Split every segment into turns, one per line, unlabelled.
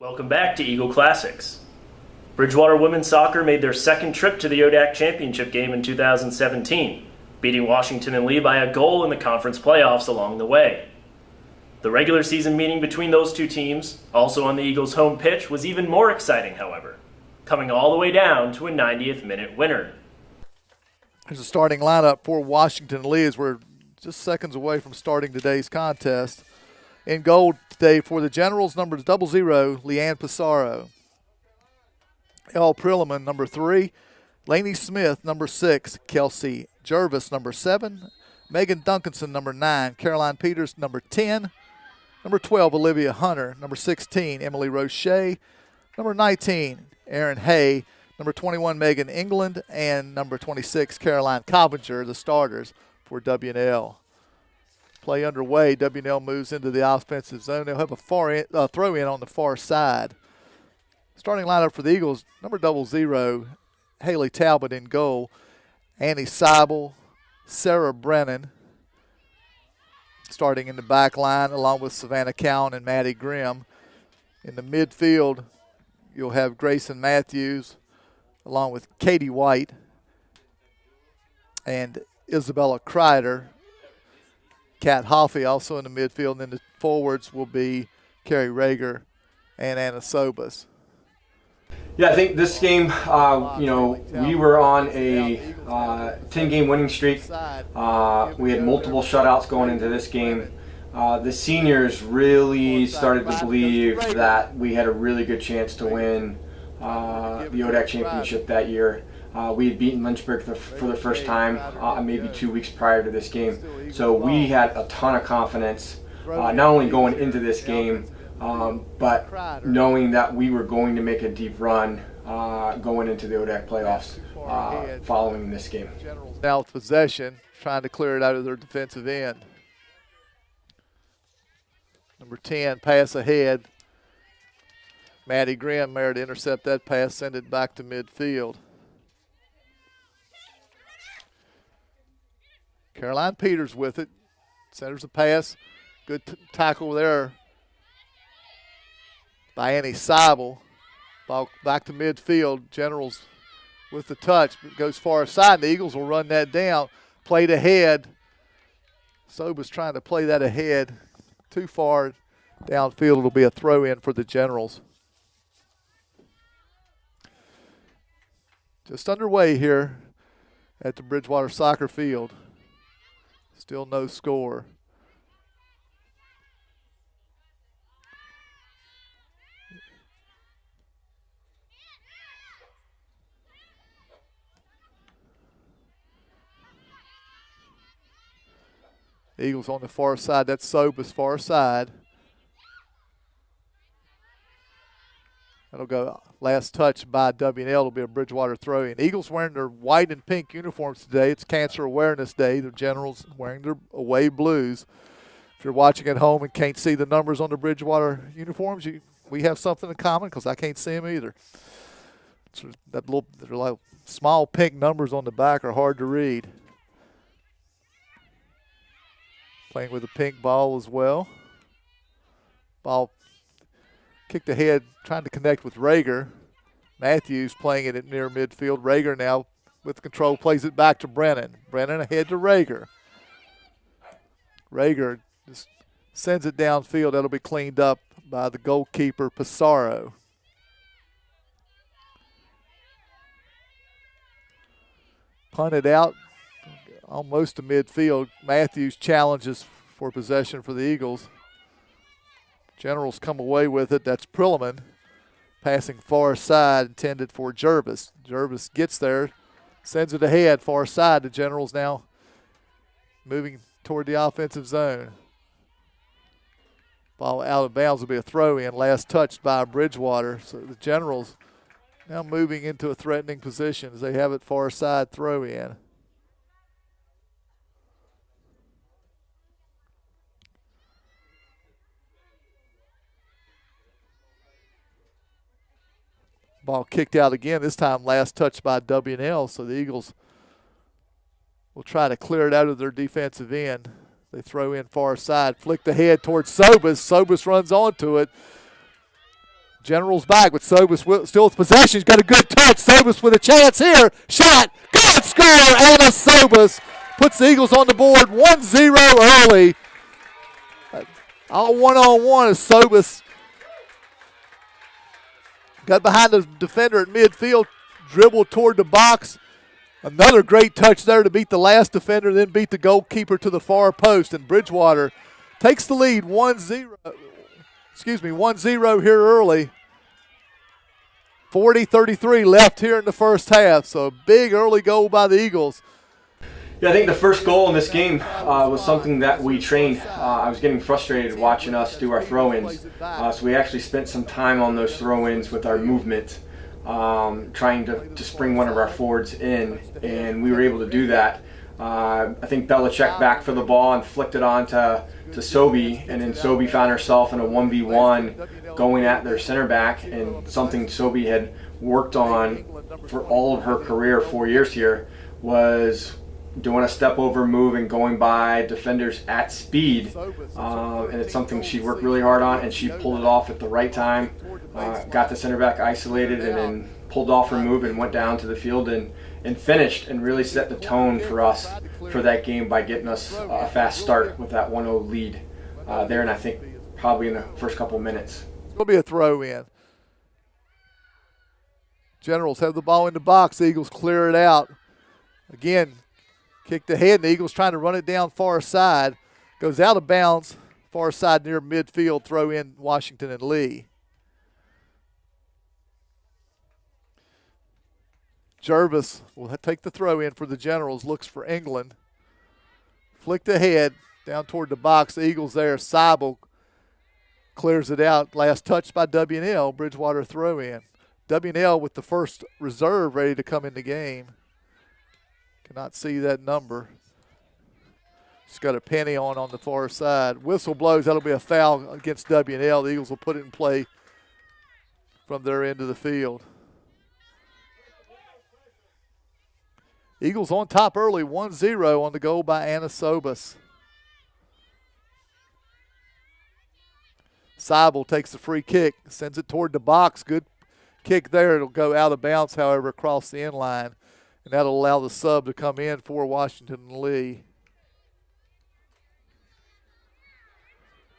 Welcome back to Eagle Classics. Bridgewater women's soccer made their second trip to the ODAC championship game in 2017, beating Washington and Lee by a goal in the conference playoffs along the way. The regular season meeting between those two teams, also on the Eagles' home pitch, was even more exciting, however, coming all the way down to a 90th minute winner.
There's a starting lineup for Washington and Lee as we're just seconds away from starting today's contest. In goal today for the Generals, number 00, Leanne Pissarro. Elle Prilliman, number 3. Lainey Smith, number 6. Kelsey Jervis, number 7. Megan Duncanson, number 9. Caroline Peters, number 10. Number 12, Olivia Hunter. Number 16, Emily Roche. Number 19, Erin Hay. Number 21, Megan England. And number 26, Caroline Cobbinger, the starters for W&L. Play underway. W&L moves into the offensive zone. They'll have a throw-in on the far side. Starting lineup for the Eagles, number 00, Haley Talbot in goal. Annie Seibel, Sarah Brennan starting in the back line along with Savannah Cowan and Maddie Grimm. In the midfield, you'll have Grayson Matthews along with Katie White and Isabella Kreider. Kat Hoffey also in the midfield, and then the forwards will be Carrie Rager and Anna Sobas.
Yeah, I think this game, we were on a 10-game winning streak. We had multiple shutouts going into this game. The seniors really started to believe that we had a really good chance to win the ODAC championship that year. We had beaten Lynchburg for the first time maybe 2 weeks prior to this game. So we had a ton of confidence, not only going into this game, but knowing that we were going to make a deep run going into the ODAC playoffs following this game.
Now with possession, trying to clear it out of their defensive end. Number 10, pass ahead. Maddie Grimm there to intercept that pass, send it back to midfield. Caroline Peters with it. Centers the pass. Good tackle there by Annie Seibel. Ball back to midfield. Generals with the touch, but goes far side. The Eagles will run that down. Played ahead. Sobas trying to play that ahead. Too far downfield. It'll be a throw-in for the Generals. Just underway here at the Bridgewater Soccer Field. Still no score. Eagles on the far side. That's Sobas far side. That'll go last touch by W&L. It'll be a Bridgewater throw-in. Eagles wearing their white and pink uniforms today. It's Cancer Awareness Day. The Generals wearing their away blues. If you're watching at home and can't see the numbers on the Bridgewater uniforms, we have something in common because I can't see them either. So that little small pink numbers on the back are hard to read. Playing with a pink ball as well. Ball kicked ahead, trying to connect with Rager. Matthews playing it at near midfield. Rager now with control, plays it back to Brennan. Brennan ahead to Rager. Rager just sends it downfield. That'll be cleaned up by the goalkeeper, Pissarro. Punted out almost to midfield. Matthews challenges for possession for the Eagles. Generals come away with it. That's Prilliman passing far side, intended for Jervis. Jervis gets there, sends it ahead, far side. The Generals now moving toward the offensive zone. Ball out of bounds will be a throw-in. Last touched by Bridgewater. So the Generals now moving into a threatening position as they have it far side throw-in. Ball kicked out again, this time last touch by W&L, so the Eagles will try to clear it out of their defensive end. They throw in far side, flicked ahead towards Sobas. Sobas runs onto it. Generals back with Sobus still with possession. He's got a good touch. Sobus with a chance here. Shot. Good score. Anna Sobus puts the Eagles on the board 1-0 early. All one-on-one as Sobus got behind the defender at midfield, dribbled toward the box. Another great touch there to beat the last defender, then beat the goalkeeper to the far post. And Bridgewater takes the lead 1-0 here early. 40-33 left here in the first half. So a big early goal by the Eagles.
Yeah, I think the first goal in this game was something that we trained. I was getting frustrated watching us do our throw-ins. So we actually spent some time on those throw-ins with our movement, trying to spring one of our forwards in, and we were able to do that. I think Belichick back for the ball and flicked it on to Sobi, and then Sobi found herself in a 1v1 going at their center back, and something Sobi had worked on for all of her career, 4 years here, was doing a step over move and going by defenders at speed, and it's something she worked really hard on, and she pulled it off at the right time, got the center back isolated, and then pulled off her move and went down to the field and finished, and really set the tone for us for that game by getting us a fast start with that 1-0 lead there, and I think probably in the first couple minutes.
It'll be a throw in. Generals have the ball in the box. The Eagles clear it out. Again, kicked ahead, and the Eagles trying to run it down far side. Goes out of bounds, far side near midfield, throw in Washington and Lee. Jervis will take the throw in for the Generals, looks for England. Flicked ahead, down toward the box. The Eagles there. Seibel clears it out. Last touch by W&L. Bridgewater throw in. W&L with the first reserve ready to come in the game. Cannot see that number. Just got a penny on the far side. Whistle blows. That'll be a foul against W&L. The Eagles will put it in play from their end of the field. Eagles on top early, 1-0 on the goal by Anna Sobus. Seibel takes the free kick, sends it toward the box. Good kick there. It'll go out of bounds, however, across the end line. And that'll allow the sub to come in for Washington and Lee.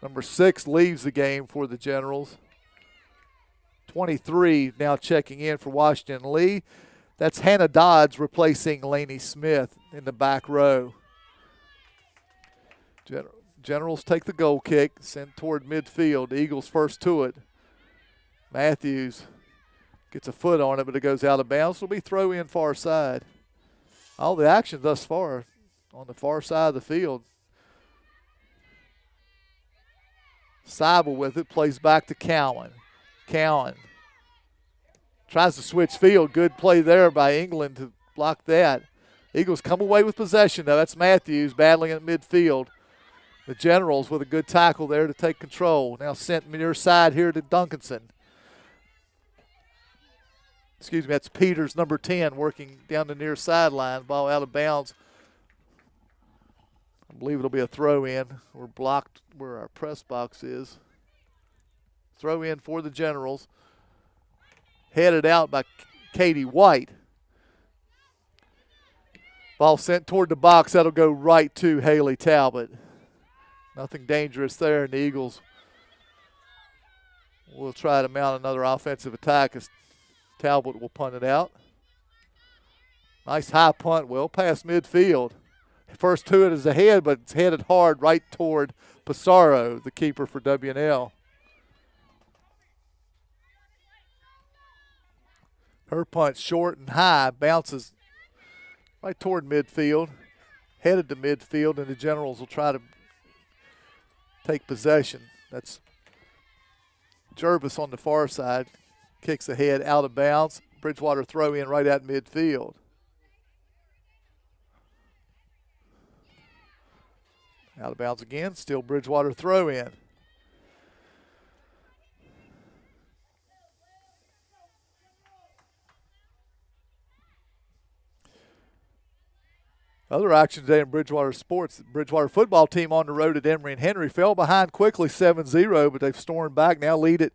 Number 6 leaves the game for the Generals. 23 now checking in for Washington and Lee. That's Hannah Dodds replacing Lainey Smith in the back row. Generals take the goal kick, sent toward midfield. The Eagles first to it. Matthews gets a foot on it, but it goes out of bounds. It'll be throw in far side. All the action thus far on the far side of the field. Seibel with it, plays back to Cowan. Cowan tries to switch field. Good play there by England to block that. Eagles come away with possession, though. That's Matthews battling at midfield. The Generals with a good tackle there to take control. Now sent near side here to Duncanson. Excuse me, that's Peters, number 10, working down the near sideline. Ball out of bounds. I believe it'll be a throw in. We're blocked where our press box is. Throw in for the Generals. Headed out by Katie White. Ball sent toward the box. That'll go right to Haley Talbot. Nothing dangerous there, and the Eagles will try to mount another offensive attack as Talbot will punt it out. Nice high punt, well past midfield. First to it is ahead, but it's headed hard right toward Pissarro, the keeper for W&L. Her punt short and high, bounces right toward midfield, headed to midfield, and the Generals will try to take possession. That's Jervis on the far side, kicks ahead, out of bounds. Bridgewater throw in right at midfield. Out of bounds again, still Bridgewater throw in. Other action today in Bridgewater sports, the Bridgewater football team on the road at Emory and Henry fell behind quickly 7-0, but they've stormed back, now lead it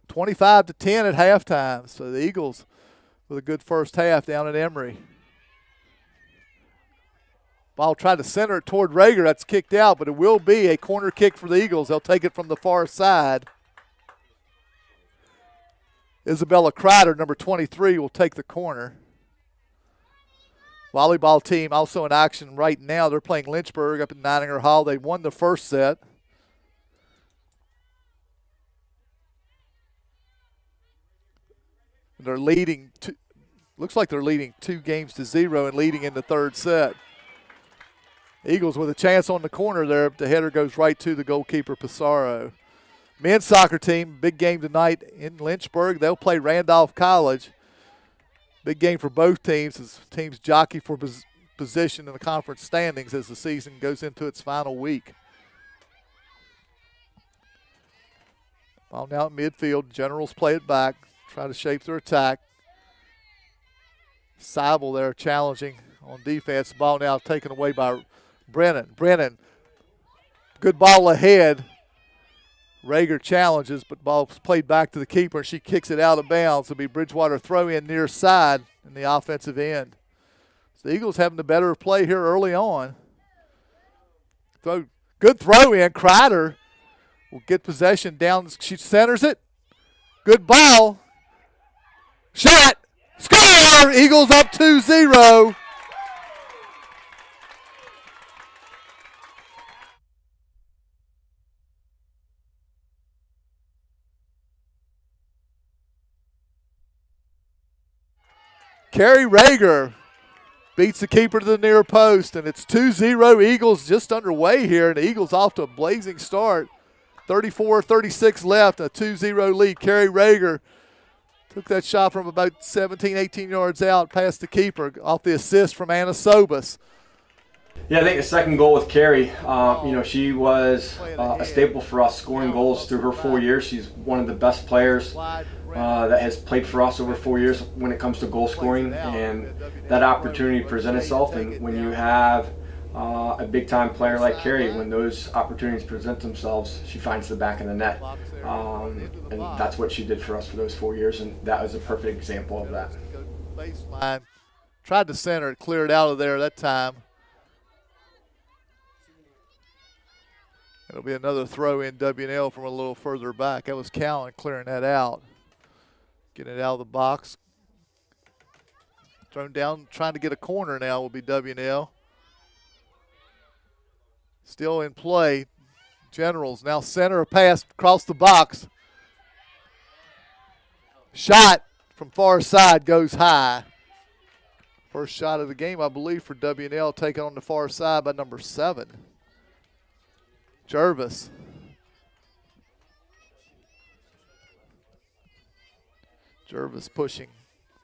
25-10 at halftime. So the Eagles with a good first half down at Emory. Ball tried to center it toward Rager. That's kicked out, but it will be a corner kick for the Eagles. They'll take it from the far side. Isabella Kreider, number 23, will take the corner. Volleyball team also in action right now. They're playing Lynchburg up in Nininger Hall. They won the first set. They're leading, looks like they're leading 2-0 and leading in the third set. Eagles with a chance on the corner there. The header goes right to the goalkeeper, Pissarro. Men's soccer team, big game tonight in Lynchburg. They'll play Randolph College. Big game for both teams as teams jockey for position in the conference standings as the season goes into its final week. Ball now at midfield. Generals play it back, try to shape their attack. Seibel there challenging on defense. Ball now taken away by Brennan. Brennan, good ball ahead. Rager challenges, but ball's played back to the keeper. She kicks it out of bounds. It'll be Bridgewater throw in near side in the offensive end. So the Eagles having the better play here early on. Good throw in. Kreider will get possession down. She centers it. Good ball. Shot. Score! Eagles up 2-0. Carrie Rager beats the keeper to the near post, and it's 2-0 Eagles just underway here, and the Eagles off to a blazing start. 34-36 left, a 2-0 lead. Carrie Rager took that shot from about 17, 18 yards out past the keeper off the assist from Anna Sobus.
Yeah, I think the second goal with Carrie, she was a staple for us, scoring goals through her 4 years. She's one of the best players that has played for us over 4 years when it comes to goal scoring, and that opportunity presents itself. And when you have a big-time player like Carrie, when those opportunities present themselves, she finds the back of the net. And that's what she did for us for those 4 years, and that was a perfect example of that.
Baseline. Tried to center it, cleared out of there that time. It'll be another throw in W&L from a little further back. That was Callan clearing that out. Getting it out of the box. Thrown down, trying to get a corner now will be W&L. Still in play. Generals now center a pass across the box. Shot from far side goes high. First shot of the game, I believe, for W&L, taken on the far side by number 7. Jervis. Jervis pushing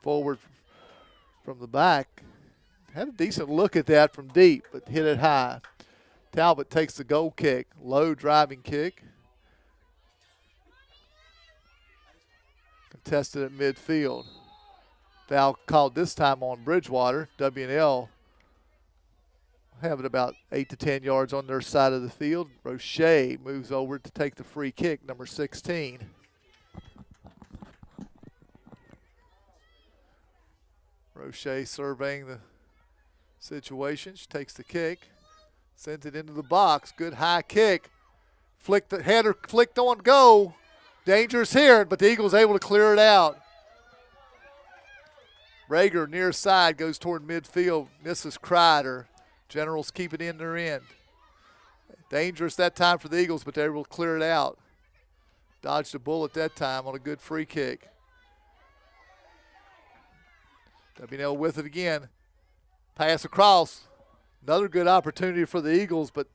forward from the back. Had a decent look at that from deep, but hit it high. Talbot takes the goal kick. Low driving kick. Contested at midfield. Foul called this time on Bridgewater. W&L have it about 8 to 10 yards on their side of the field. Roche moves over to take the free kick, number 16. Roche surveying the situation. She takes the kick, sends it into the box. Good high kick. The header flicked on goal. Dangerous here, but the Eagles able to clear it out. Rager near side goes toward midfield, misses Kreider. Generals keep it in their end. Dangerous that time for the Eagles, but they were able to clear it out. Dodged a bullet that time on a good free kick. W&L with it again. Pass across. Another good opportunity for the Eagles, but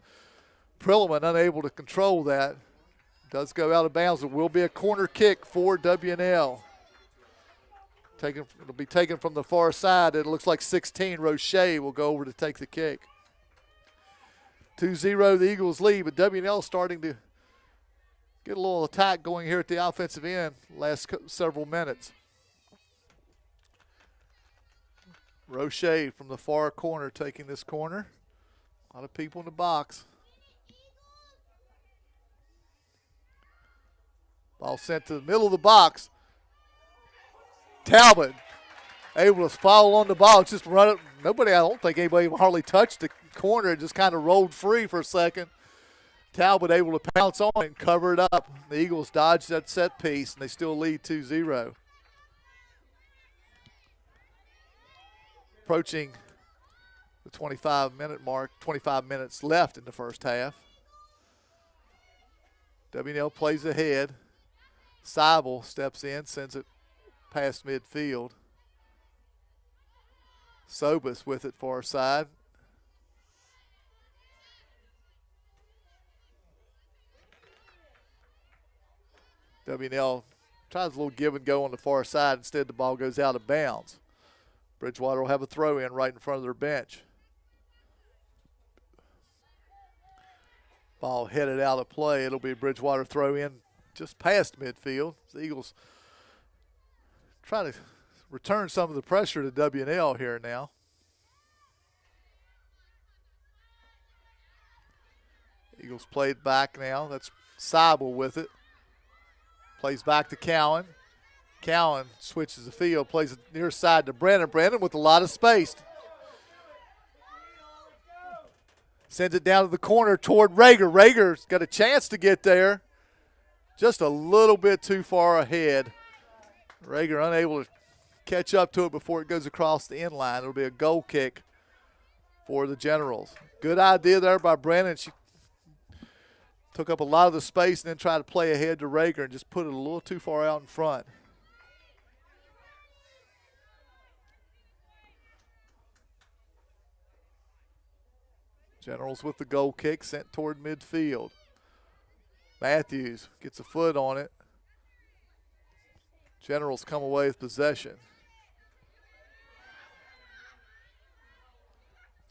Prilliman unable to control that. Does go out of bounds. It will be a corner kick for W&L. It'll be taken from the far side. It looks like 16, Roche will go over to take the kick. 2-0 the Eagles lead, but W&L starting to get a little attack going here at the offensive end last several minutes. Roche from the far corner taking this corner. A lot of people in the box. Ball sent to the middle of the box. Talbot able to foul on the ball. Just run it. Nobody, I don't think anybody hardly touched the corner. It just kind of rolled free for a second. Talbot able to pounce on it and cover it up. The Eagles dodged that set piece, and they still lead 2-0. Approaching the 25-minute mark, 25 minutes left in the first half. W&L plays ahead. Seibel steps in, sends it past midfield. Sobus with it far side. W&L tries a little give and go on the far side. Instead, the ball goes out of bounds. Bridgewater will have a throw in right in front of their bench. Ball headed out of play. It'll be a Bridgewater throw in just past midfield. The Eagles try to return some of the pressure to W&L here now. Eagles played back now. That's Seibel with it. Plays back to Cowan. Cowan switches the field, plays it near side to Brennan. Brennan with a lot of space. Sends it down to the corner toward Rager. Rager's got a chance to get there. Just a little bit too far ahead. Rager unable to catch up to it before it goes across the end line. It'll be a goal kick for the Generals. Good idea there by Brennan. She took up a lot of the space and then tried to play ahead to Rager and just put it a little too far out in front. Generals with the goal kick sent toward midfield. Matthews gets a foot on it. Generals come away with possession.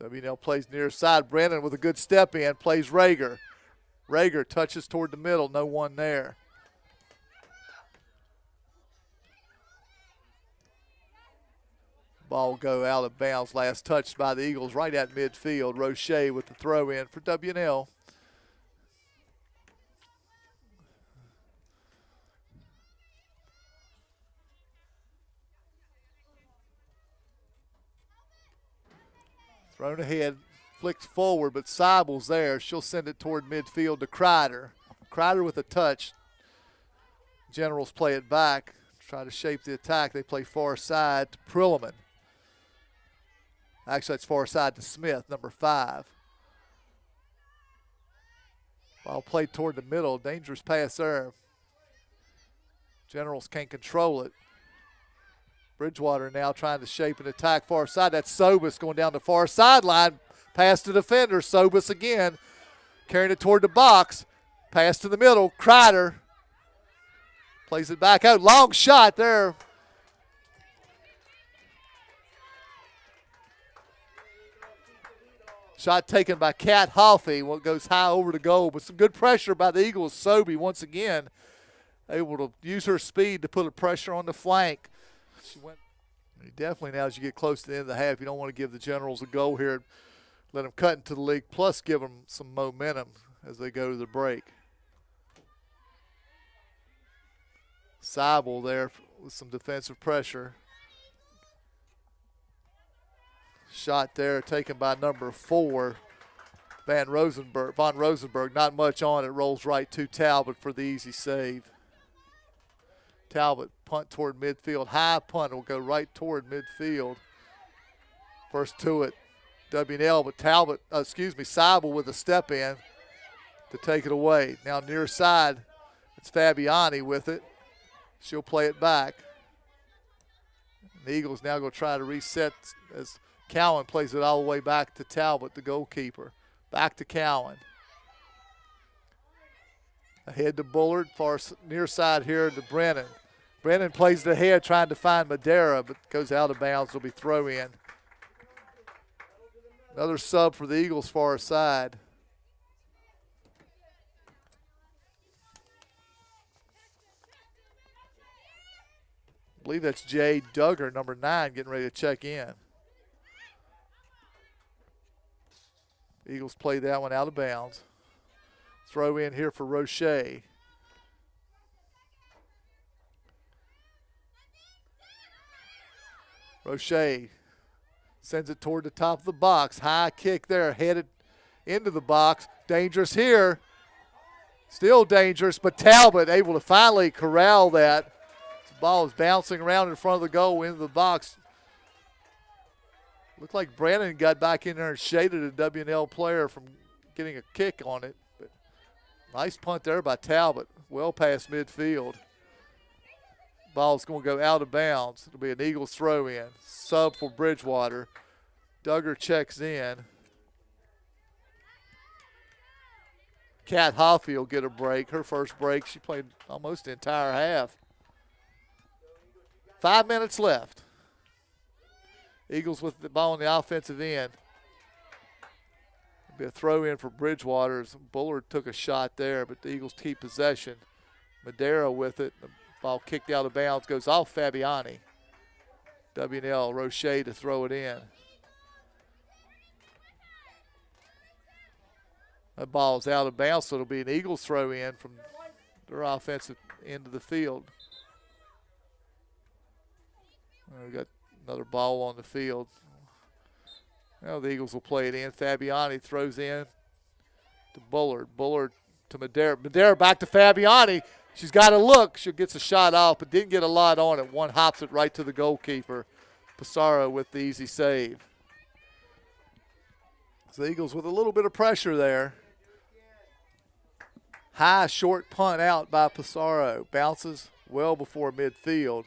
W&L plays near side. Brennan with a good step in, plays Rager. Rager touches toward the middle, no one there. Ball go out of bounds. Last touched by the Eagles right at midfield. Roche with the throw in for W&L. Thrown ahead, flicked forward, but Seibel's there. She'll send it toward midfield to Kreider. Kreider with a touch. Generals play it back, try to shape the attack. They play far side to Prilliman. Actually, it's far side to Smith, number 5. Ball played toward the middle. Dangerous pass there. Generals can't control it. Bridgewater now trying to shape an attack far side. That's Sobus going down the far sideline. Pass to defender. Sobus again. Carrying it toward the box. Pass to the middle. Kreider plays it back out. Long shot there. Shot taken by Kat Hoffey. What goes high over the goal, but some good pressure by the Eagles. Sobey once again able to use her speed to put a pressure on the flank. She went. Definitely now as you get close to the end of the half, you don't want to give the Generals a goal here. Let them cut into the league, plus give them some momentum as they go to the break. Seibel there with some defensive pressure. Shot there taken by number 4, Von Rosenberg. Not much on it. Rolls right to Talbot for the easy save. Talbot punt toward midfield. High punt will go right toward midfield. First to it, W&L, but Seibel with a step in to take it away. Now near side, it's Fabiani with it. She'll play it back. The Eagles now going to try to reset as Cowan plays it all the way back to Talbot, the goalkeeper. Back to Cowan. Ahead to Bullard, far near side here to Brennan. Brennan plays it ahead trying to find Madera, but goes out of bounds. It'll be throw in. Another sub for the Eagles far side. I believe that's Jay Duggar, number 9, getting ready to check in. Eagles play that one out of bounds. Throw in here for Roche. Roche sends it toward the top of the box. High kick there, headed into the box. Dangerous here. Still dangerous, but Talbot able to finally corral that. The ball is bouncing around in front of the goal into the box. Looked like Brandon got back in there and shaded a W&L player from getting a kick on it. But nice punt there by Talbot, well past midfield. Ball's going to go out of bounds. It'll be an Eagles throw in. Sub for Bridgewater. Duggar checks in. Kat Hoffey will get a break. Her first break, she played almost the entire half. 5 minutes left. Eagles with the ball on the offensive end. It'll be a throw in for Bridgewater. Bullard took a shot there, but the Eagles keep possession. Madera with it. The ball kicked out of bounds, goes off Fabiani. W&L, Roche to throw it in. That ball is out of bounds, so it'll be an Eagles throw in from their offensive end of the field. We've got another ball on the field. Now the Eagles will play it in. Fabiani throws in to Bullard. Bullard to Madera. Madera back to Fabiani. She's got to look. She gets a shot off, but didn't get a lot on it. One hops it right to the goalkeeper. Pissarro with the easy save. So the Eagles with a little bit of pressure there. High short punt out by Pissarro. Bounces well before midfield.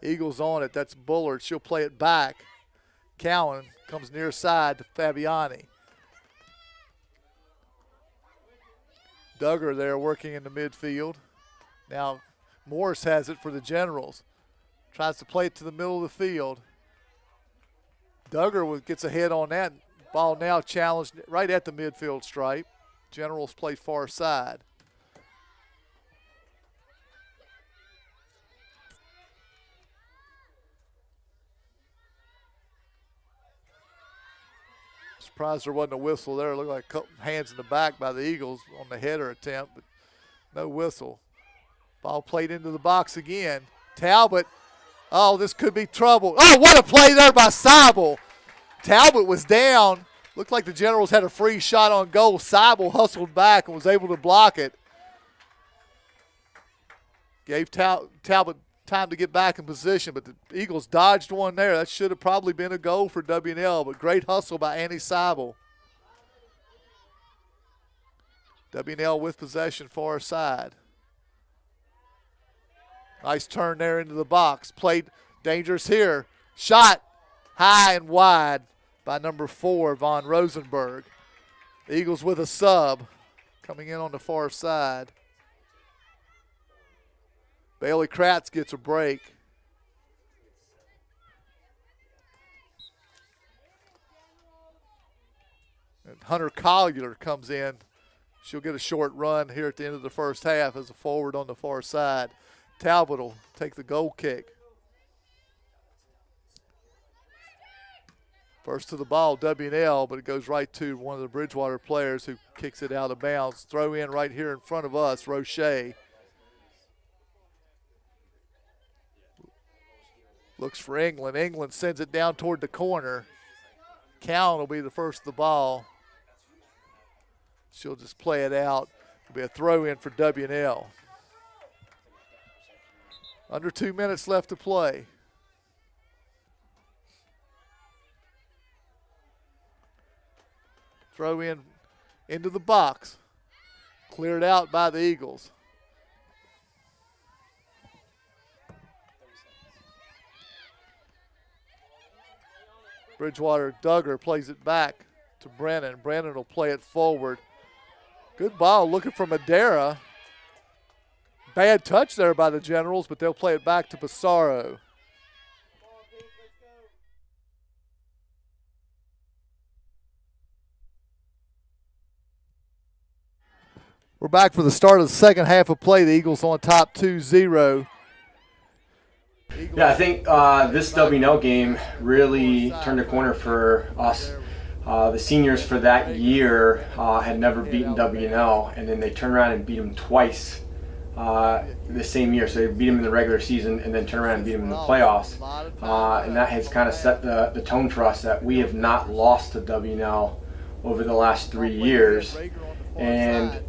Eagles on it. That's Bullard. She'll play it back. Cowan comes near side to Fabiani. Duggar there working in the midfield. Now Morris has it for the Generals. Tries to play it to the middle of the field. Duggar gets ahead on that. Ball now challenged right at the midfield stripe. Generals play far side. Surprised there wasn't a whistle there. It looked like a couple hands in the back by the Eagles on the header attempt, but no whistle. Ball played into the box again. Talbot, oh, this could be trouble. Oh, what a play there by Seibel. Talbot was down. Looked like the Generals had a free shot on goal. Seibel hustled back and was able to block it. Gave Talbot time to get back in position, but the Eagles dodged one there. That should have probably been a goal for W&L, but great hustle by Annie Seibel. W&L with possession far side. Nice turn there into the box. Played dangerous here. Shot high and wide by number 4, Von Rosenberg. The Eagles with a sub coming in on the far side. Bailey Kratz gets a break. And Hunter Collier comes in. She'll get a short run here at the end of the first half as a forward on the far side. Talbot will take the goal kick. First to the ball, W&L, but it goes right to one of the Bridgewater players who kicks it out of bounds. Throw in right here in front of us, Roche. Looks for England. England sends it down toward the corner. Cowan will be the first to the ball. She'll just play it out. It'll be a throw in for W&L. Under 2 minutes left to play. Throw in into the box. Cleared out by the Eagles. Bridgewater Duggar plays it back to Brennan. Brennan will play it forward. Good ball looking for Madera. Bad touch there by the Generals, but they'll play it back to Pissarro. We're back for the start of the second half of play. The Eagles on top 2-0.
Yeah, I think this W&L game really turned a corner for us. The seniors for that year had never beaten W&L, and then they turned around and beat them twice the same year. So they beat them in the regular season and then turn around and beat them in the playoffs. And that has kind of set the tone for us that we have not lost to WNL over the last 3 years. And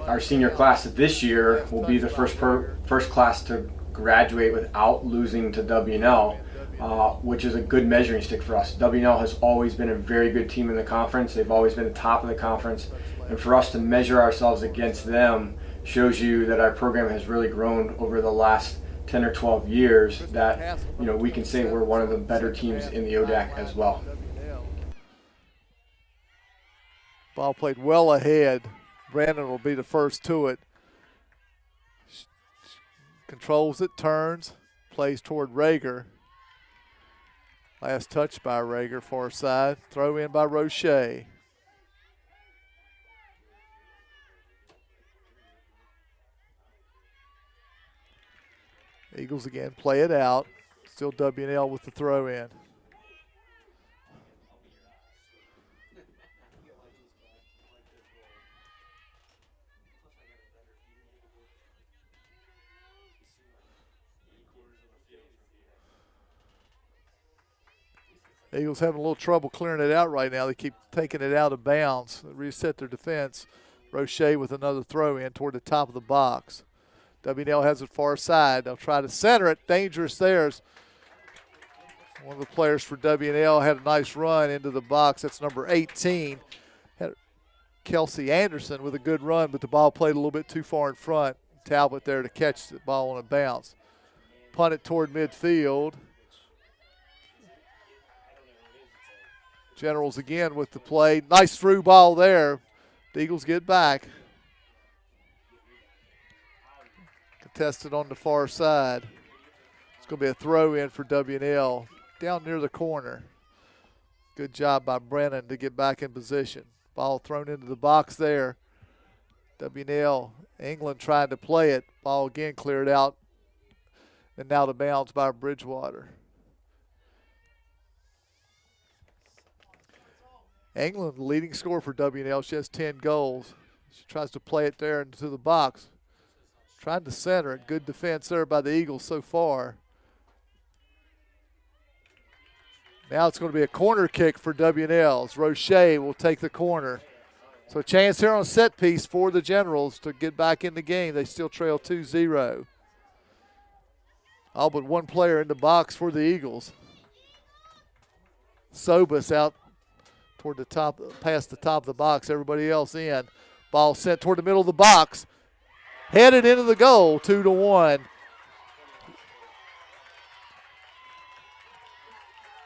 our senior class this year will be the first class to graduate without losing to WNL, which is a good measuring stick for us. WNL has always been a very good team in the conference. They've always been the top of the conference. And for us to measure ourselves against them shows you that our program has really grown over the last 10 or 12 years, that we can say we're one of the better teams in the ODAC as well.
Ball played well ahead. Brandon will be the first to it. Controls it, turns, plays toward Rager. Last touch by Rager, far side. Throw in by Roche. Eagles again play it out. Still WNL with the throw in. Eagles having a little trouble clearing it out right now. They keep taking it out of bounds. They reset their defense. Roche with another throw in toward the top of the box. WNL has it far side. They'll try to center it. Dangerous there. One of the players for WNL had a nice run into the box. That's number 18. Had Kelsey Anderson with a good run, but the ball played a little bit too far in front. Talbot there to catch the ball on a bounce. Punt it toward midfield. Generals again with the play. Nice through ball there. The Eagles get back. Contested on the far side. It's going to be a throw in for WNL down near the corner. Good job by Brennan to get back in position. Ball thrown into the box there. WNL, England trying to play it. Ball again cleared out. And now the bounce by Bridgewater. England, the leading scorer for WNL. She has 10 goals. She tries to play it there into the box. Trying to center it. Good defense there by the Eagles so far. Now it's going to be a corner kick for WNL. As Roche will take the corner. So a chance here on a set piece for the Generals to get back in the game. They still trail 2-0. All but one player in the box for the Eagles. Sobus out toward the top, past the top of the box. Everybody else in. Ball sent toward the middle of the box. Headed into the goal, 2-1.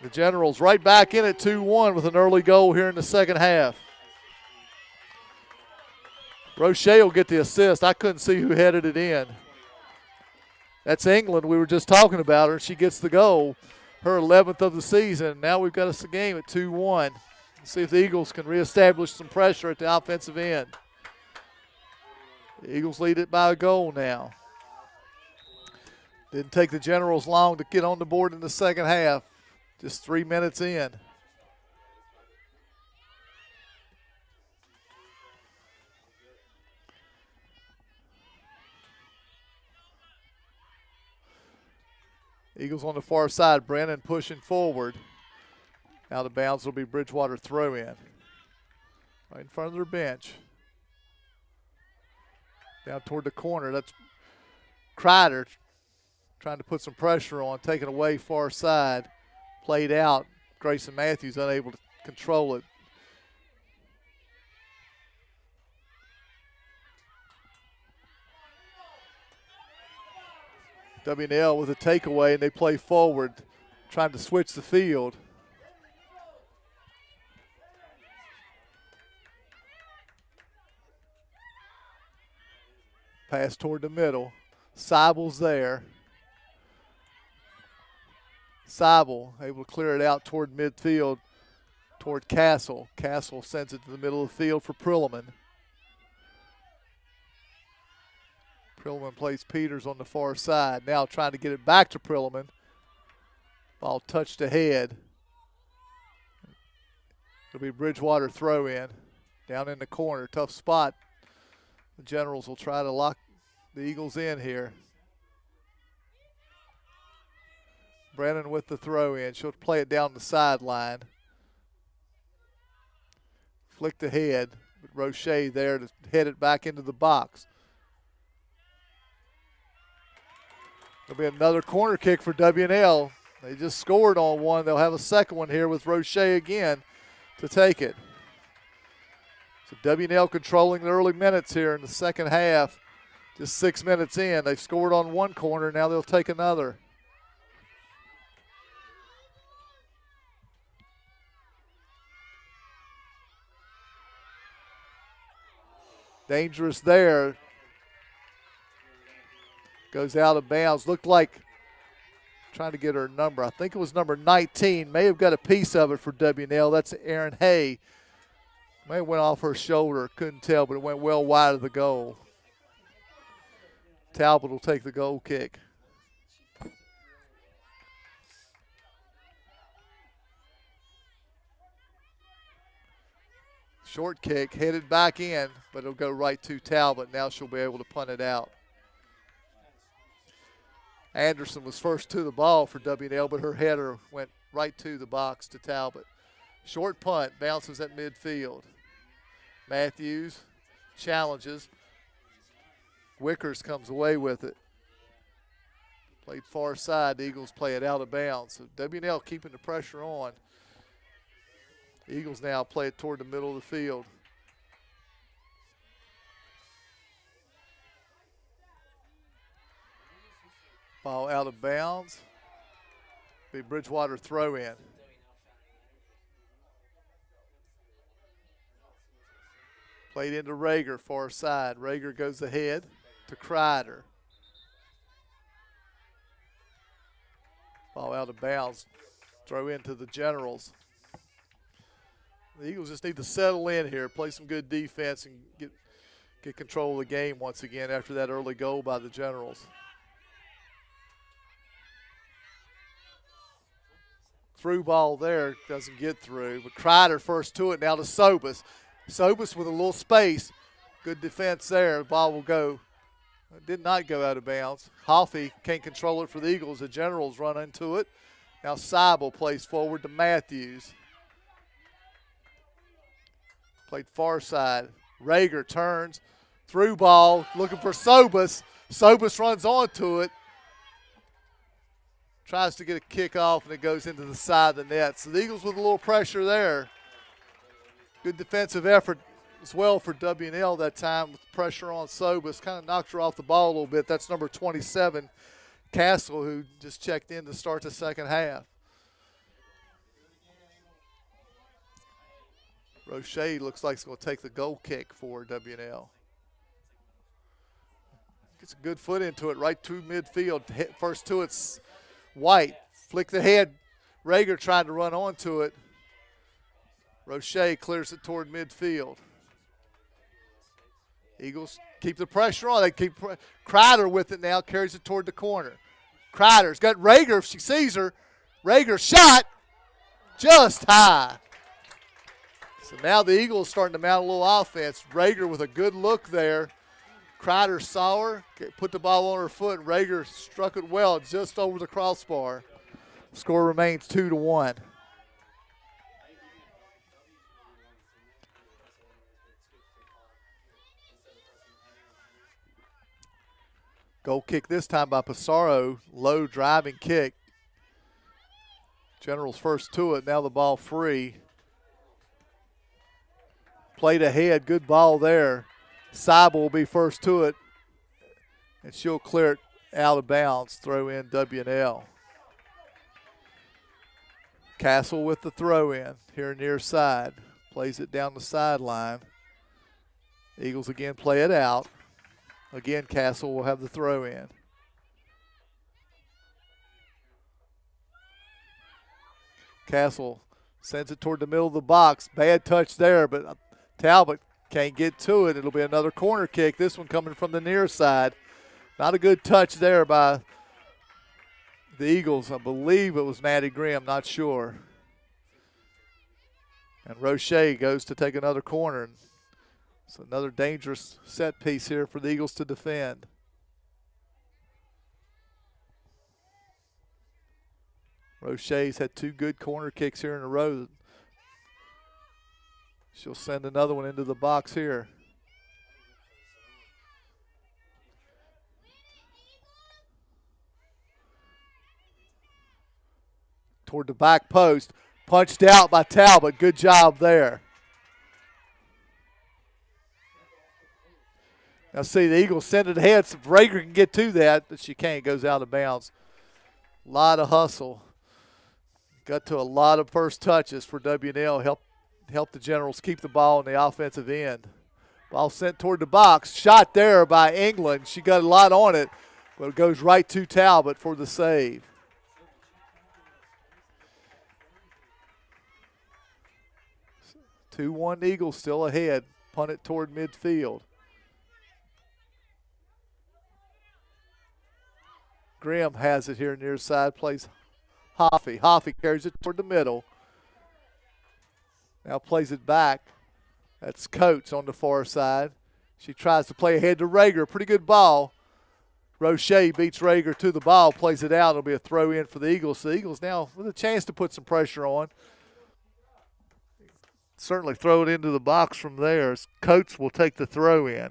The Generals right back in at 2-1 with an early goal here in the second half. Roche will get the assist. I couldn't see who headed it in. That's England. We were just talking about her. She gets the goal, her 11th of the season. Now we've got us a game at 2-1. See if the Eagles can reestablish some pressure at the offensive end. The Eagles lead it by a goal now. Didn't take the Generals long to get on the board in the second half. Just 3 minutes in. Eagles on the far side. Brennan pushing forward. Now the bounce will be Bridgewater throw in. Right in front of their bench. Down toward the corner. That's Kreider trying to put some pressure on. Taken away far side. Played out. Grayson Matthews unable to control it. WNL with a takeaway, and they play forward, trying to switch the field. Pass toward the middle. Seibel's there. Seibel able to clear it out toward midfield, toward Castle. Castle sends it to the middle of the field for Prilliman. Prilliman plays Peters on the far side. Now trying to get it back to Prilliman. Ball touched ahead. It'll be Bridgewater throw in. Down in the corner. Tough spot. The Generals will try to lock the Eagles in here. Brennan with the throw in. She'll play it down the sideline. Flicked ahead, but Roche there to head it back into the box. There'll be another corner kick for W&L. They just scored on one. They'll have a second one here with Roche again to take it. So W&L controlling the early minutes here in the second half. Just 6 minutes in. They've scored on one corner. Now they'll take another. Dangerous there. Goes out of bounds. Looked like, trying to get her number, I think it was number 19. May have got a piece of it for W&L. That's Aaron Hay. May have went off her shoulder. Couldn't tell, but it went well wide of the goal. Talbot will take the goal kick. Short kick, headed back in, but it'll go right to Talbot. Now she'll be able to punt it out. Anderson was first to the ball for W&L, but her header went right to the box to Talbot. Short punt, bounces at midfield. Matthews challenges. Wickers comes away with it. Played far side, the Eagles play it out of bounds. So W&L keeping the pressure on. Eagles now play it toward the middle of the field. Ball out of bounds. Be Bridgewater throw in. Played into Rager, far side. Rager goes ahead to Kreider. Ball out of bounds. Throw into the Generals. The Eagles just need to settle in here, play some good defense, and get control of the game once again after that early goal by the Generals. Through ball there, doesn't get through, but Kreider first to it, now to Sobus. Sobus with a little space. Good defense there. The ball will go. It did not go out of bounds. Hoffey can't control it for the Eagles. The Generals run into it. Now Seibel plays forward to Matthews. Played far side. Rager turns. Through ball. Looking for Sobus. Sobus runs onto it. Tries to get a kick off, and it goes into the side of the net. So the Eagles with a little pressure there. Good defensive effort as well for W&L that time with pressure on Sobus. Kind of knocked her off the ball a little bit. That's number 27, Castle, who just checked in to start the second half. Roche looks like he's going to take the goal kick for W&L. Gets a good foot into it, right to midfield. First to it's White. Flicked the head. Rager tried to run onto it. Roche clears it toward midfield. Eagles keep the pressure on. They keep Kreider with it now, carries it toward the corner. Kreider's got Rager if she sees her. Rager shot just high. So now the Eagles starting to mount a little offense. Rager with a good look there. Kreider saw her, put the ball on her foot, and Rager struck it well just over the crossbar. Score remains 2-1. Goal kick this time by Pissarro. Low driving kick. Generals first to it. Now the ball free. Played ahead. Good ball there. Seibel will be first to it. And she'll clear it out of bounds. Throw in W&L. Castle with the throw in here near side. Plays it down the sideline. Eagles again play it out. Again, Castle will have the throw in. Castle sends it toward the middle of the box. Bad touch there, but Talbot can't get to it. It'll be another corner kick. This one coming from the near side. Not a good touch there by the Eagles. I believe it was Maddie Grimm, not sure. And Roche goes to take another corner. So another dangerous set piece here for the Eagles to defend. Roche's had 2 good corner kicks here in a row. She'll send another one into the box here. Toward the back post. Punched out by Talbot. Good job there. Now see, the Eagles send it ahead. So if Rager can get to that, but she can't. Goes out of bounds. A lot of hustle. Got to a lot of first touches for W&L. Help the Generals keep the ball on the offensive end. Ball sent toward the box. Shot there by England. She got a lot on it, but it goes right to Talbot for the save. Two-1 Eagles still ahead. Punt it toward midfield. Grimm has it here near side. Plays Hoffey. Hoffey carries it toward the middle. Now plays it back. That's Coates on the far side. She tries to play ahead to Rager. Pretty good ball. Roche beats Rager to the ball, plays it out. It'll be a throw in for the Eagles. The Eagles now with a chance to put some pressure on. Certainly throw it into the box from there. Coates will take the throw in.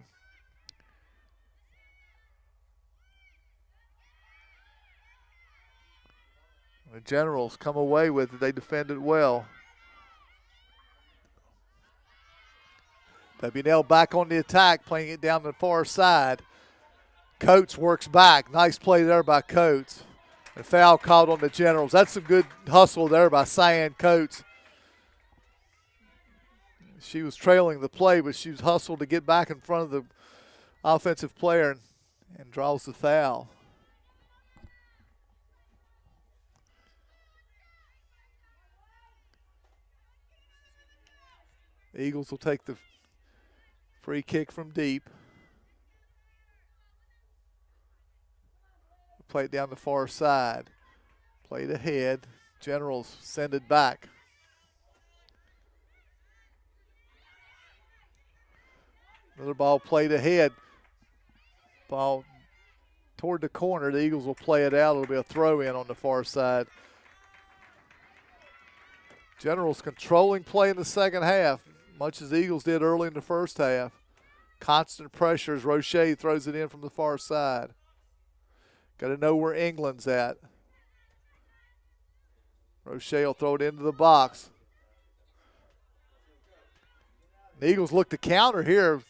The Generals come away with it. They defended well. W&L back on the attack, playing it down the far side. Coates works back. Nice play there by Coates. A foul called on the Generals. That's some good hustle there by Cyan Coates. She was trailing the play, but she was hustled to get back in front of the offensive player and draws the foul. The Eagles will take the free kick from deep. Play it down the far side. Play it ahead. Generals send it back. Another ball played ahead. Ball toward the corner. The Eagles will play it out. It'll be a throw in on the far side. Generals controlling play in the second half, much as the Eagles did early in the first half. Constant pressure as Roche throws it in from the far side. Got to know where England's at. Roche will throw it into the box. The Eagles look to counter here.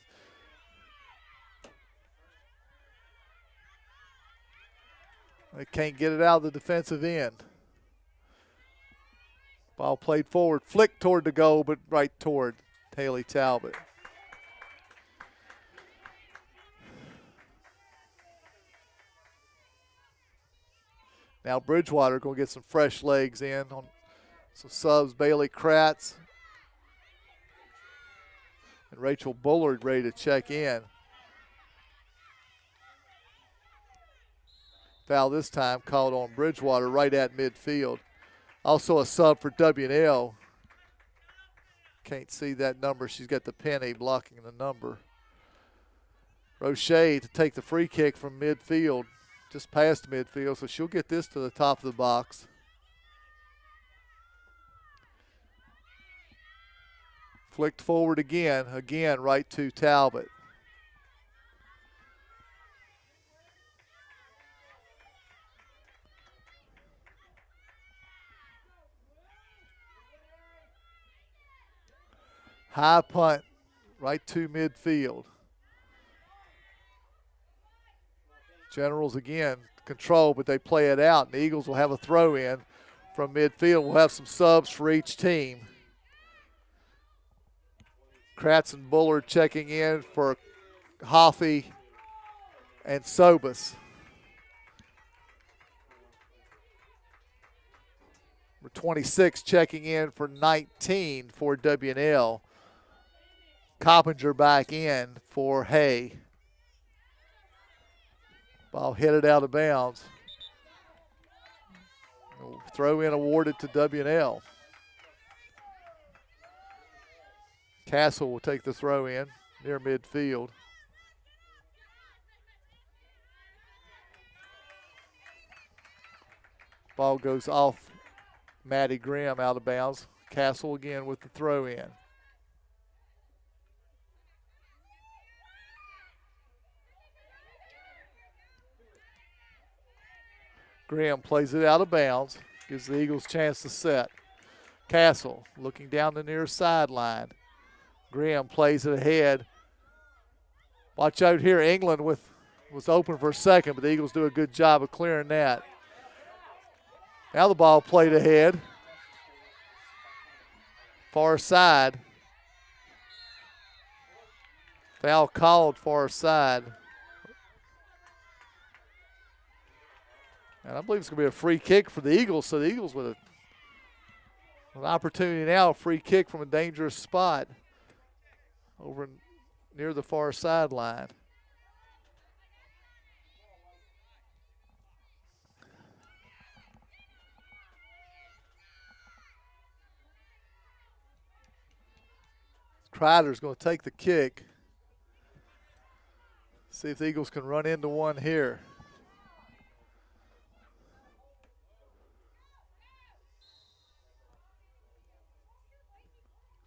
They can't get it out of the defensive end. Ball played forward, flicked toward the goal, but right toward Haley Talbot. Now Bridgewater going to get some fresh legs in on some subs. Bailey Kratz and Rachel Bullard ready to check in. Foul this time called on Bridgewater right at midfield. Also a sub for W&L. Can't see that number. She's got the penny blocking the number. Roche to take the free kick from midfield, just past midfield, so she'll get this to the top of the box. Flicked forward again right to Talbot. High punt right to midfield. Generals again control, but they play it out, and the Eagles will have a throw in from midfield. We'll have some subs for each team. Kratz and Bullard checking in for Hoffey and Sobus. Number 26 checking in for 19 for W&L. Coppinger back in for Hay. Ball headed out of bounds. Throw in awarded to W&L. Castle will take the throw in near midfield. Ball goes off Maddie Grimm out of bounds. Castle again with the throw in. Grimm plays it out of bounds. Gives the Eagles a chance to set. Castle looking down the near sideline. Grimm plays it ahead. Watch out here. England was open for a second, but the Eagles do a good job of clearing that. Now the ball played ahead. Far side. Foul called far side. And I believe it's going to be a free kick for the Eagles. So the Eagles with an opportunity now, a free kick from a dangerous spot over near the far sideline. Kreider's going to take the kick. See if the Eagles can run into one here.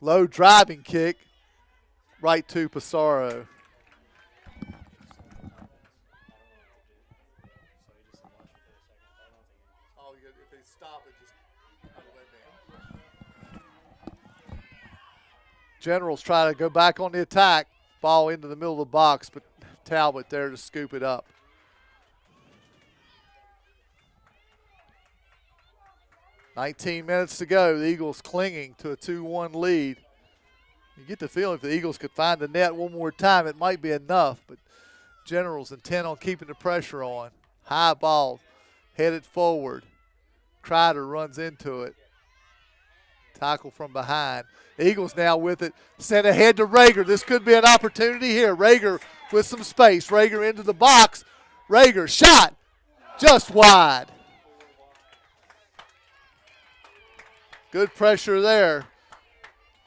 Low driving kick right to Pissarro. Oh, if they stop it, just Generals try to go back on the attack. Ball into the middle of the box, but Talbot there to scoop it up. $19 minutes to go. The Eagles clinging to a 2-1 lead. You get the feeling if the Eagles could find the net one more time, it might be enough, but Generals intent on keeping the pressure on. High ball, headed forward. Kreider runs into it. Tackle from behind. Eagles now with it. Sent ahead to Rager. This could be an opportunity here. Rager with some space. Rager into the box. Rager shot just wide. Good pressure there.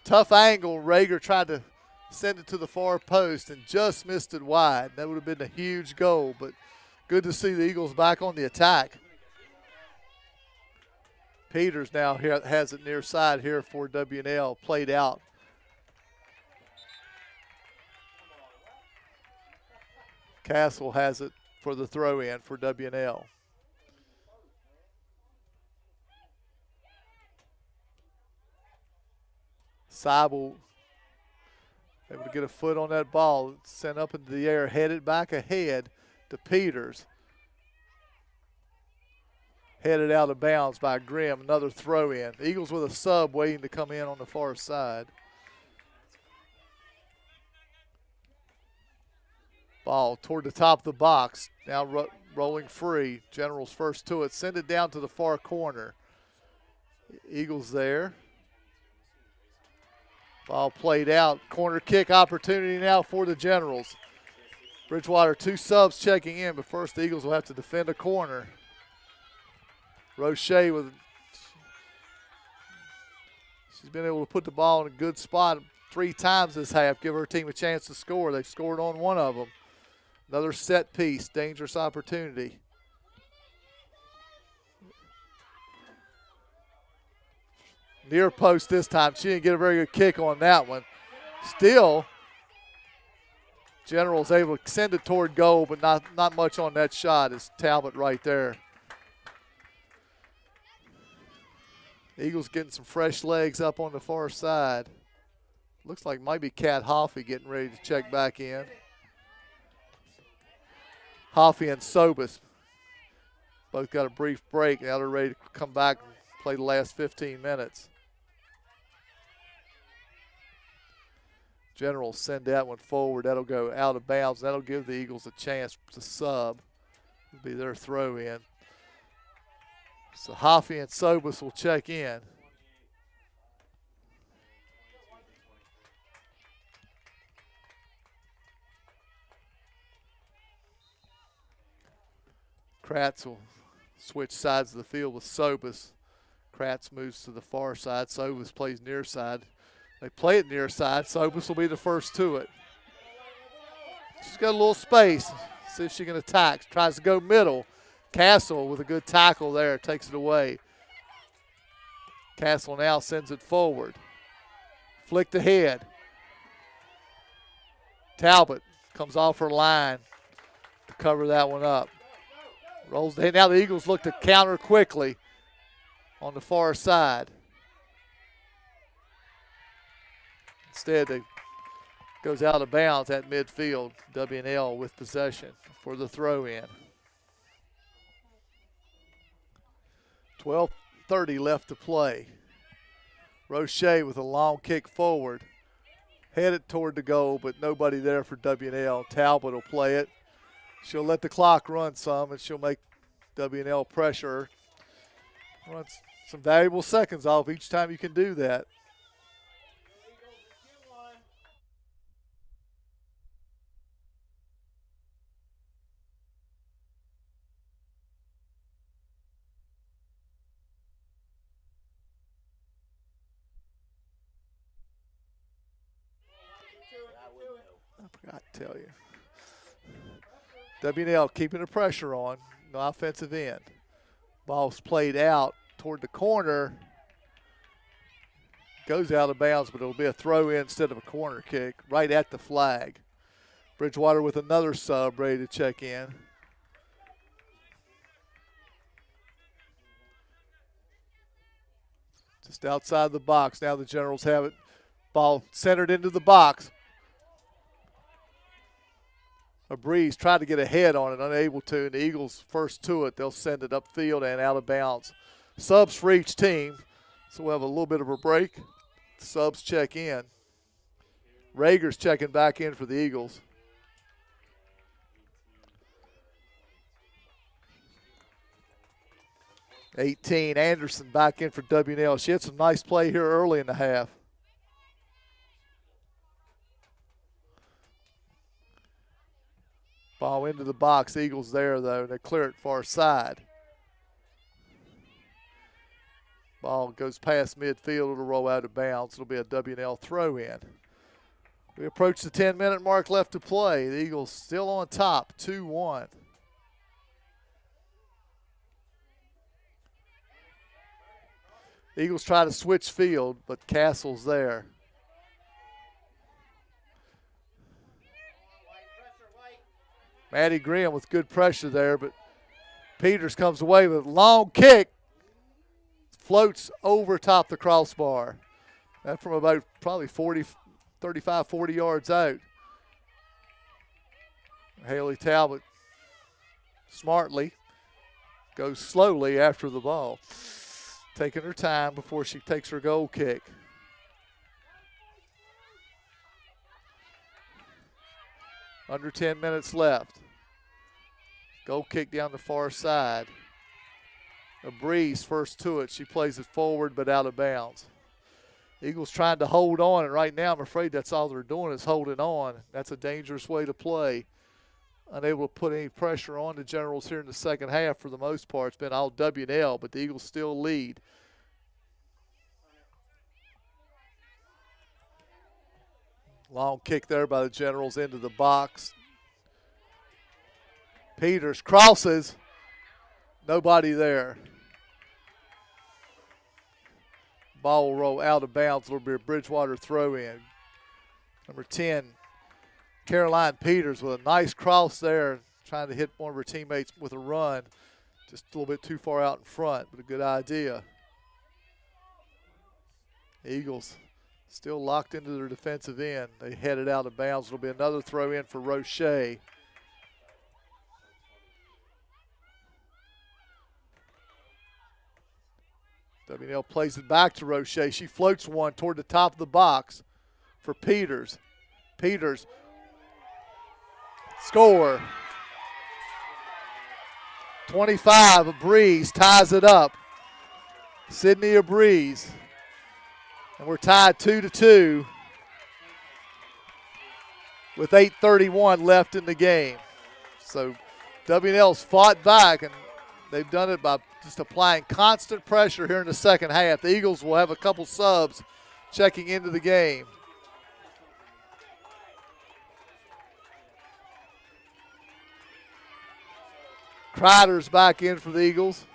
Tough angle. Rager tried to send it to the far post and just missed it wide. That would have been a huge goal, but good to see the Eagles back on the attack. Peters now here has it near side here for W&L, played out. Castle has it for the throw in for W&L. Seibel able to get a foot on that ball, sent up into the air, headed back ahead to Peters. Headed out of bounds by Grimm, another throw in. The Eagles with a sub waiting to come in on the far side. Ball toward the top of the box, now rolling free. Generals first to it, send it down to the far corner. Eagles there. Ball played out, corner kick opportunity now for the Generals. Bridgewater, two subs checking in, but first the Eagles will have to defend a corner. Roche with, she's been able to put the ball in a good spot 3 times this half, give her team a chance to score. They've scored on one of them. Another set piece, dangerous opportunity. Near post this time. She didn't get a very good kick on that one. Still, General's able to send it toward goal, but not much on that shot. It's Talbot right there. Eagles getting some fresh legs up on the far side. Looks like might be Kat Hoffey getting ready to check back in. Hoffey and Sobus both got a brief break. Now they're ready to come back and play the last 15 minutes. Generals send that one forward. That'll go out of bounds. That'll give the Eagles a chance to sub. It'll be their throw in. So Hoffey and Sobus will check in. Kratz will switch sides of the field with Sobus. Kratz moves to the far side. Sobus plays near side. They play it near side. Sobus will be the first to it. She's got a little space. See if she can attack. Tries to go middle. Castle with a good tackle there, takes it away. Castle now sends it forward. Flicked ahead. Talbot comes off her line to cover that one up. Rolls ahead. Now the Eagles look to counter quickly on the far side. Instead, it goes out of bounds at midfield. W&L with possession for the throw-in. 12:30 left to play. Roche with a long kick forward. Headed toward the goal, but nobody there for W&L. Talbot will play it. She'll let the clock run some, and she'll make W&L pressure. Runs some valuable seconds off each time you can do that. I forgot to tell you. W&L keeping the pressure on. No offensive end. Ball's played out toward the corner. Goes out of bounds, but it'll be a throw in instead of a corner kick right at the flag. Bridgewater with another sub ready to check in. Just outside the box. Now the Generals have it. Ball centered into the box. A Breeze tried to get ahead on it, unable to, and the Eagles first to it. They'll send it upfield and out of bounds. Subs for each team, so we'll have a little bit of a break. Subs check in. Rager's checking back in for the Eagles. (18) Anderson back in for W&L. She had some nice play here early in the half. Ball into the box. Eagles there, though. They clear it far side. Ball goes past midfield. It'll roll out of bounds. It'll be a W&L throw-in. We approach the 10-minute mark left to play. The Eagles still on top, 2-1. The Eagles try to switch field, but Castle's there. Maddie Graham with good pressure there, but Peters comes away with a long kick. Floats over top the crossbar. That from about probably 35, 40 yards out. Haley Talbot smartly goes slowly after the ball, taking her time before she takes her goal kick. Under 10 minutes left. Goal kick down the far side. A Breeze first to it. She plays it forward but out of bounds. Eagles trying to hold on, and right now I'm afraid that's all they're doing is holding on. That's a dangerous way to play. Unable to put any pressure on the Generals here in the second half for the most part. It's been all W&L, but the Eagles still lead. Long kick there by the Generals into the box. Peters crosses. Nobody there. Ball will roll out of bounds. It'll be a Bridgewater throw-in. Number 10, Caroline Peters with a nice cross there, trying to hit one of her teammates with a run. Just a little bit too far out in front, but a good idea. Eagles still locked into their defensive end. They headed out of bounds. It'll be another throw-in for Roche. W&L plays it back to Roche. She floats one toward the top of the box for Peters. Peters, score. 25, a Breeze ties it up. Sydney a Breeze. And we're tied 2-2 with 8:31 left in the game. So W&L's fought back, and they've done it by just applying constant pressure here in the second half. The Eagles will have a couple subs checking into the game. Kreider's back in for the Eagles.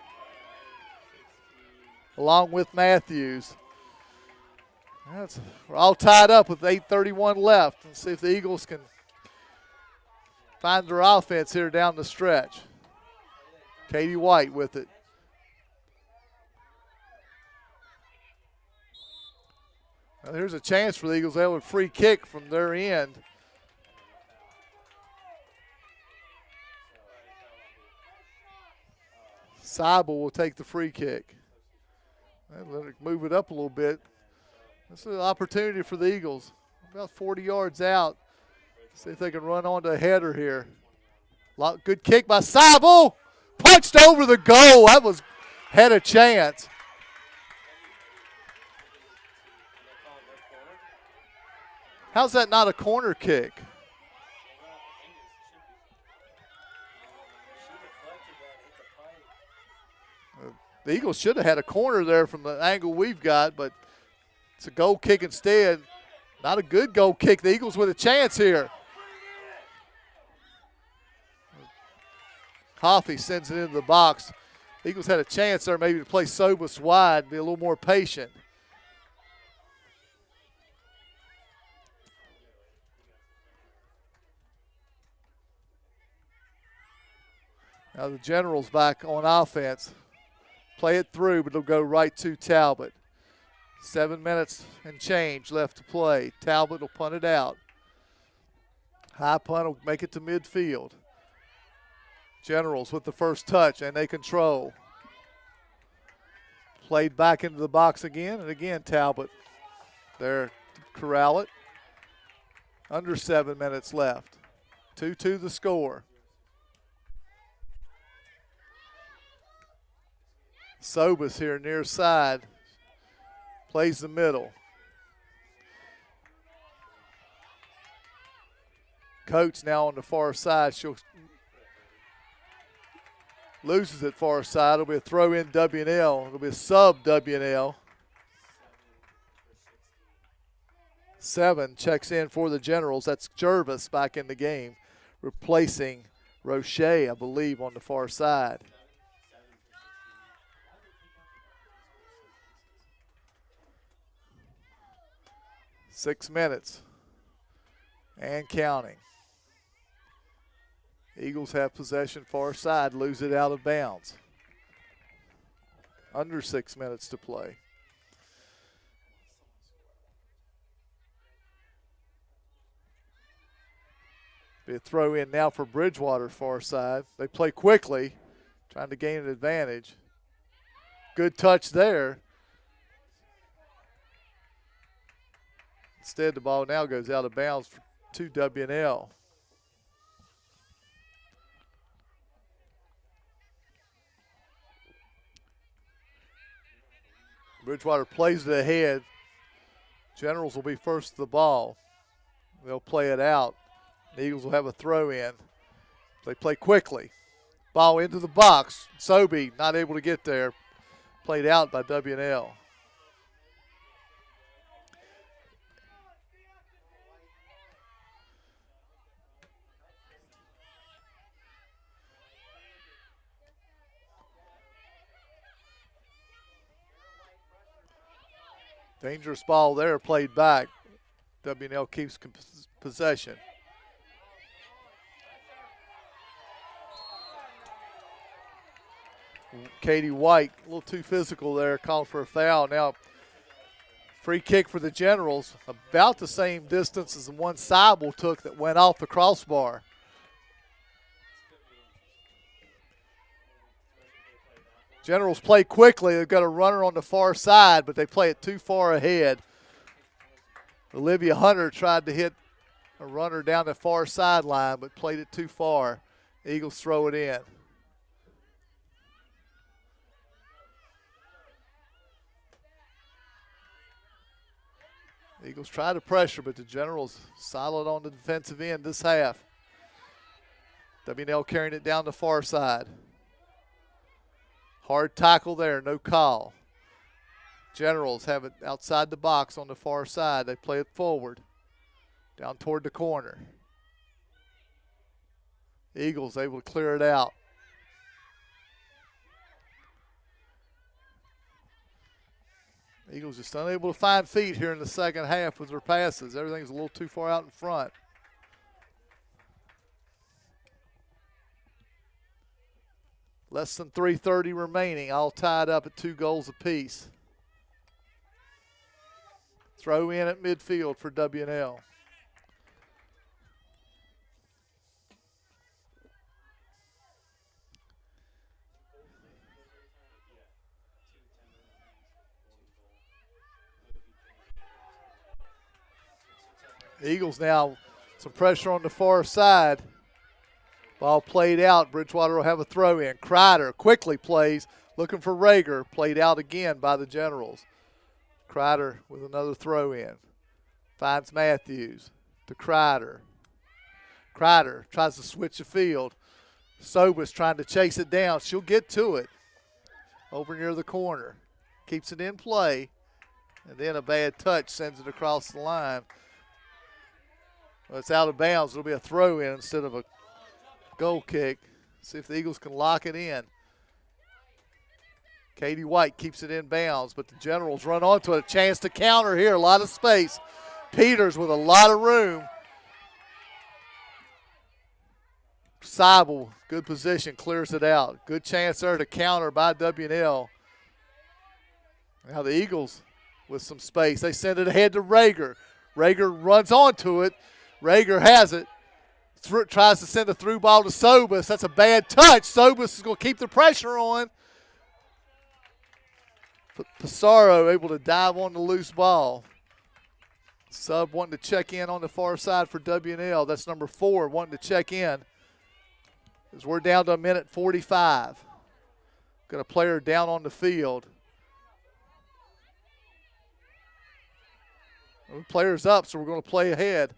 along with Matthews. We're all tied up with 8:31 left. Let's see if the Eagles can find their offense here down the stretch. Katie White with it. Now there's a chance for the Eagles. They have a free kick from their end. Seibel will take the free kick. Let it move it up a little bit. This is an opportunity for the Eagles. About 40 yards out. See if they can run onto a header here. Good kick by Seibel. Punched over the goal. That had a chance. How's that not a corner kick? The Eagles should have had a corner there from the angle we've got, but it's a goal kick instead. Not a good goal kick. The Eagles with a chance here. Coffey sends it into the box. The Eagles had a chance there maybe to play Sobus wide, be a little more patient. Now the Generals back on offense. Play it through, but it'll go right to Talbot. 7 minutes and change left to play. Talbot will punt it out. High punt will make it to midfield. Generals with the first touch, and they control. Played back into the box again, and again Talbot there to corral it. Under 7 minutes left. 2-2 the score. Sobus here near side. Plays the middle. Coates now on the far side. She'll loses it far side. It'll be a throw in W&L. It'll be a sub W&L. 7 checks in for the Generals. That's Jervis back in the game, replacing Roche, I believe, on the far side. Six minutes and counting. Eagles have possession far side, lose it out of bounds. Under 6 minutes to play. Be a throw in now for Bridgewater far side. They play quickly, trying to gain an advantage. Good touch there. Instead, the ball now goes out of bounds to W&L. Bridgewater plays it ahead. Generals will be first to the ball. They'll play it out. The Eagles will have a throw in. They play quickly. Ball into the box. Sobey not able to get there. Played out by W&L. Dangerous ball there, played back. W&L keeps possession. Katie White, a little too physical there, called for a foul. Now, free kick for the Generals, about the same distance as the one Seibel took that went off the crossbar. Generals play quickly. They've got a runner on the far side, but they play it too far ahead. Olivia Hunter tried to hit a runner down the far sideline, but played it too far. Eagles throw it in. Eagles try to pressure, but the Generals solid on the defensive end this half. W&L carrying it down the far side. Hard tackle there, no call. Generals have it outside the box on the far side. They play it forward, down toward the corner. Eagles able to clear it out. Eagles just unable to find feet here in the second half with their passes. Everything's a little too far out in front. Less than 3:30 remaining, all tied up at 2 goals apiece. Throw in at midfield for W&L. Eagles now, some pressure on the far side. Ball played out. Bridgewater will have a throw in. Kreider quickly plays, looking for Rager. Played out again by the Generals. Kreider with another throw in. Finds Matthews to Kreider. Kreider tries to switch the field. Sobis trying to chase it down. She'll get to it. Over near the corner. Keeps it in play. And then a bad touch sends it across the line. Well, it's out of bounds. It'll be a throw in instead of a goal kick. See if the Eagles can lock it in. Katie White keeps it in bounds, but the Generals run onto it. A chance to counter here. A lot of space. Peters with a lot of room. Seibel, good position, clears it out. Good chance there to counter by W&L. Now the Eagles with some space. They send it ahead to Rager. Rager runs onto it. Rager has it. Tries to send a through ball to Sobis. That's a bad touch. Sobis is going to keep the pressure on. Pissarro able to dive on the loose ball. Sub wanting to check in on the far side for W&L. That's number 4 wanting to check in. As we're down to a minute 45. Got a player down on the field. The player's up, so we're going to play ahead.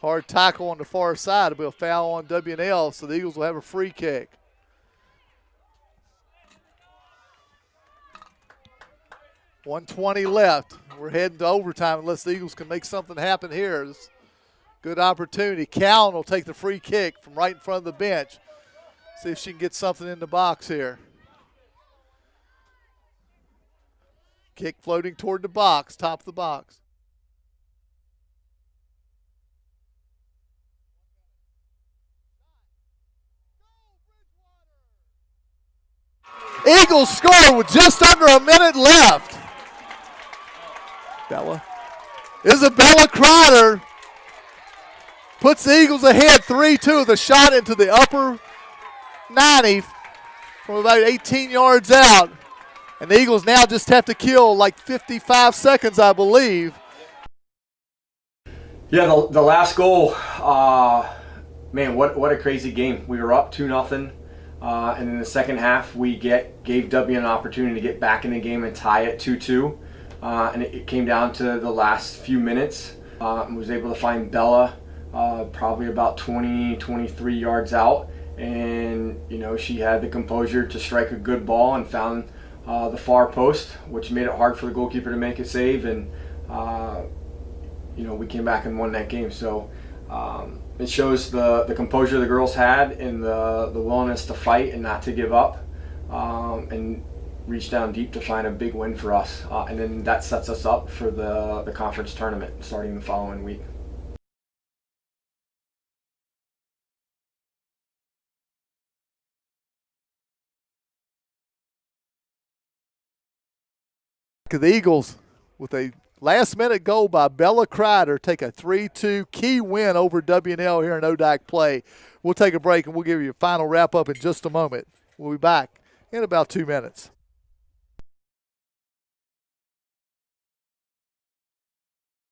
Hard tackle on the far side. It'll be a foul on W&L, so the Eagles will have a free kick. .120 left. We're heading to overtime unless the Eagles can make something happen here. This good opportunity. Cowan will take the free kick from right in front of the bench. See if she can get something in the box here. Kick floating toward the box, top of the box. Eagles score with just under a minute left. Isabella Kreider puts the Eagles ahead 3-2. The shot into the upper 90 from about 18 yards out. And the Eagles now just have to kill like 55 seconds, I believe.
Yeah, the last goal, man, what a crazy game. We were up 2-0. And in the second half, we gave W an opportunity to get back in the game and tie it 2-2. And it came down to the last few minutes. Was able to find Bella probably about 23 yards out. And, you know, she had the composure to strike a good ball and found the far post, which made it hard for the goalkeeper to make a save. And, you know, we came back and won that game. So it shows the composure the girls had and the willingness to fight and not to give up, and reach down deep to find a big win for us. And then that sets us up for the conference tournament starting the following week.
The Eagles with a last-minute goal by Bella Kreider take a 3-2 key win over W&L here in ODAC play. We'll take a break and we'll give you a final wrap-up in just a moment. We'll be back in about 2 minutes.